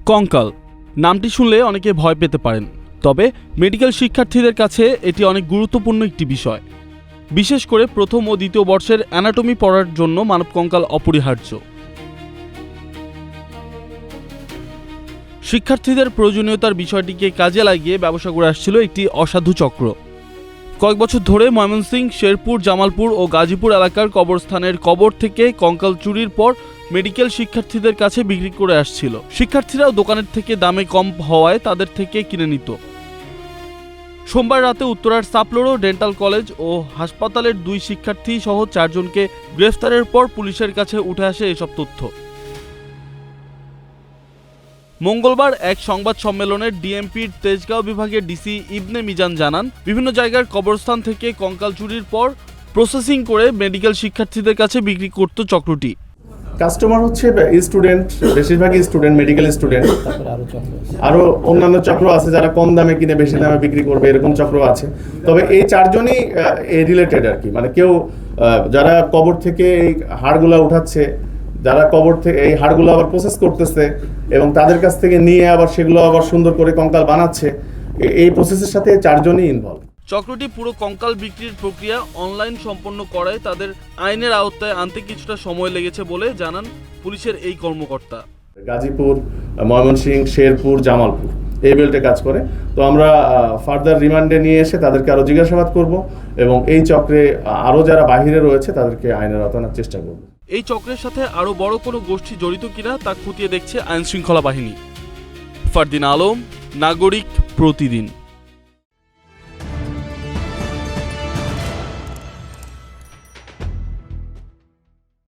কঙ্কাল নামটি শুনলে অনেকে ভয় পেতে পারেন, তবে মেডিকেল শিক্ষার্থীদের কাছে এটি অনেক গুরুত্বপূর্ণ একটি বিষয়। বিশেষ করে প্রথম ও দ্বিতীয় বর্ষের অ্যানাটমি পড়ার জন্য মানব কঙ্কাল অপরিহার্য। শিক্ষার্থীদের প্রয়োজনীয়তার বিষয়টিকে কাজে লাগিয়ে ব্যবসা করে আসছিল একটি অসাধু চক্র। কয়েক বছর ধরে ময়মনসিংহ, শেরপুর, জামালপুর ও গাজীপুর এলাকার কবরস্থানের কবর থেকে কঙ্কাল চুরির পর মেডিকেল শিক্ষার্থীদের কাছে বিক্রি করে আসছিল। শিক্ষার্থীরাও দোকানের থেকে দামে কম হওয়ায় তাদের থেকে কিনে নিত। সোমবার রাতে উত্তরার সাপলোড়ো ডেন্টাল কলেজ ও হাসপাতালের 2 শিক্ষার্থী সহ 4 জনকে গ্রেফতারের পর পুলিশের কাছে উঠে আসে এসব তথ্য। মঙ্গলবার এক সংবাদ সম্মেলনে ডিএমপির তেজগাঁও বিভাগের ডিসি ইবনে মিজান জানান, বিভিন্ন জায়গার কবরস্থান থেকে কঙ্কাল চুরির পর প্রসেসিং করে মেডিকেল শিক্ষার্থীদের কাছে বিক্রি করত চক্রটি। কাস্টমার হচ্ছে স্টুডেন্ট, বেশিরভাগই স্টুডেন্ট, মেডিকেল স্টুডেন্ট। আরো অন্যান্য চক্র আছে যারা কম দামে কিনে বেশি দামে বিক্রি করবে, এরকম চক্র আছে। তবে এই 4 জনই রিলেটেড আর কি, মানে কেউ যারা কবর থেকে এই হাড়গুলা উঠাচ্ছে, যারা কবর থেকে এই হাড়গুলো আবার প্রসেস করতেছে এবং তাদের কাছ থেকে নিয়ে আবার সেগুলো আবার সুন্দর করে কঙ্কাল বানাচ্ছে, এই প্রসেসের সাথে 4 জনই ইনভলভ। চক্রটি পুরো কঙ্কাল বিক্রির প্রক্রিয়া অনলাইন সম্পন্ন করায় তাদের আইনের আওতায় আনতে কিছুটা সময় লেগেছে বলে জানান পুলিশের এই কর্মকর্তা। গাজীপুর, ময়মনসিংহ, শেরপুর, জামালপুর এই বেল্টে কাজ করে। তো আমরা ফার্দার রিমান্ডে নিয়ে এসে তাদেরকে আরও জিজ্ঞাসাবাদ করব এবং এই চক্রে আরও যারা বাহিরে রয়েছে তাদেরকে আইনের আওতায় আনার চেষ্টা করব। এই চক্রের সাথে আরও বড় কোনো গোষ্ঠী জড়িত কিনা তা খতিয়ে দেখছে আইনশৃঙ্খলা বাহিনী। ফারদিন আলম, নাগরিক প্রতিদিন।